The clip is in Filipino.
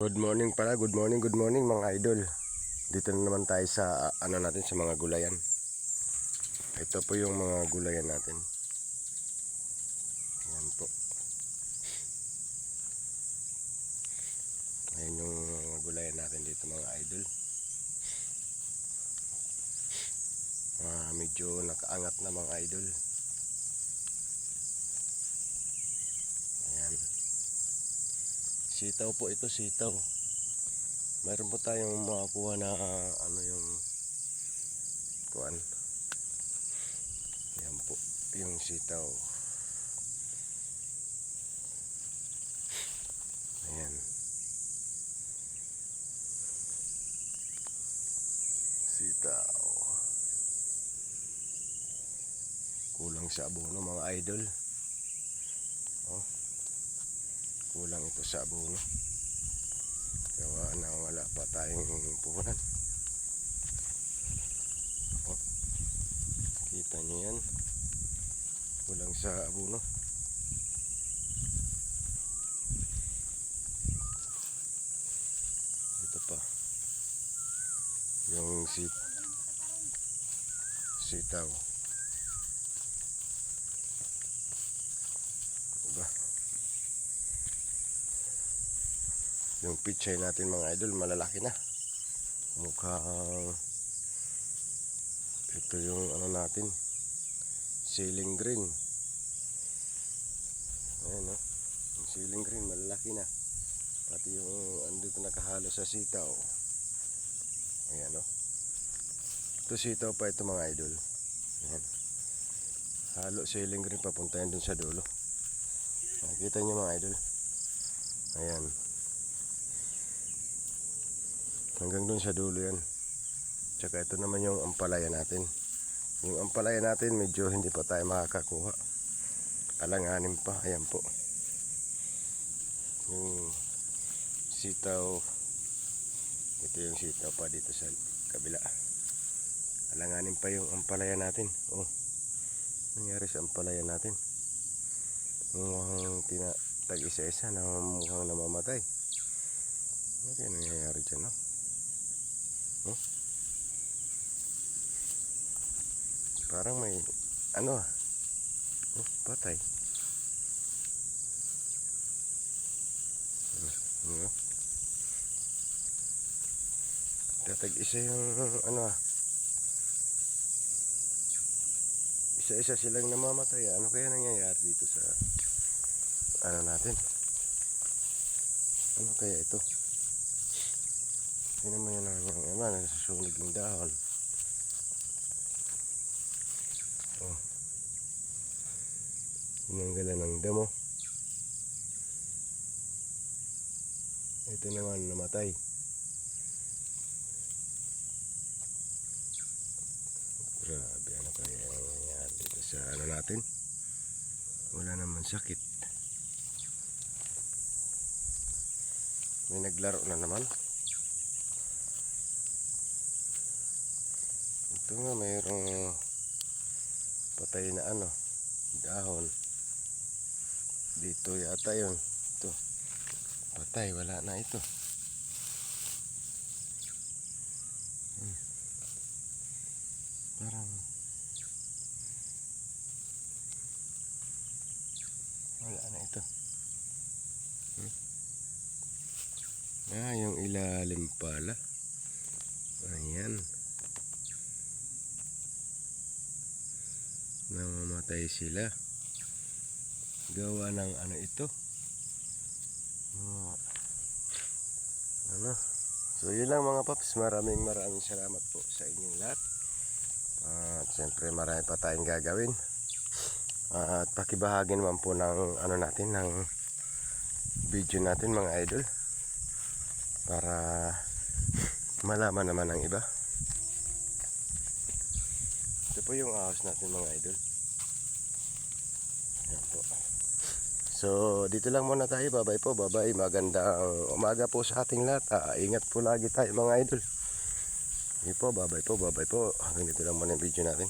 Good morning mga idol. Dito na naman tayo sa natin sa mga gulayan. Ito po yung mga gulayan natin. Ayan po. Ayan yung mga gulayan natin dito mga idol. Medyo nakaangat na mga idol. Ayan. Sitaw po ito, sitaw. Mayroon po tayong makakuha na yung kuan. Ayan po yung sitaw. Ayan. Sitaw. Kulang sa abono mga idol. Oh. Kulang ito sa abono. Gawa na wala pa tayong puhunan. Oh. Kita nyo yan. Kulang sa abono. Ito pa. Yung sitaw. Diba? Yung pichay natin mga idol malalaki na. Mukhang ito yung natin, ceiling green. Ayan o, yung ceiling green malalaki na. Pati yung andito nakahalo sa sitaw. Ayan o. Ito sitaw pa ito mga idol. Ayan. Halo ceiling green papunta yan dun sa dulo. Nakikita nyo mga idol. Ayan. Hanggang dun sa dulo yan. Tsaka ito naman yung ampalaya natin. Yung ampalaya natin medyo hindi pa tayo makakakuha. Alanganin pa. Ayan po. Yung sitaw. Ito yung sitaw pa dito sa kabila. Alanganin pa yung ampalaya natin. Oh. Nangyari sa ampalaya natin. Mukhang tag-isa-isa na mukhang namamatay. Ano kaya nangyayari dyan, no? Oh? Parang may oh, patay. Tatag-isa yung isa-isa silang namamatay. Ano kaya nangyayari dito sa natin? Ano kaya ito? Tingnan mo yan nasusunog yung dahon. Oh. Hinanggalan ng damo. Ito naman namatay. Grabe, ano kaya nangyayari dito sa natin? Wala naman sakit. May naglaro na naman. Ito nga mayroong patay na dahon. Dito yata yun. Ito. Patay, wala na ito. Parang wala na ito. Yung ilalim pala. Ayan. Namamatay sila. Gawa ng ito. So yun lang mga paps. Maraming salamat po sa inyong lahat. At siyempre marami pa tayong gagawin. At pakibahagi naman po ng natin, ng video natin mga idol, para malaman naman ng iba. Ito po yung ahos natin mga idol. Ayan po. So dito lang muna tayo. Bye bye po. Bye bye. Magandang umaga po sa ating lahat. Ingat po lagi tayo mga idol. Hindi po. Bye bye po. Bye bye po. Hanggang dito lang muna yung video natin.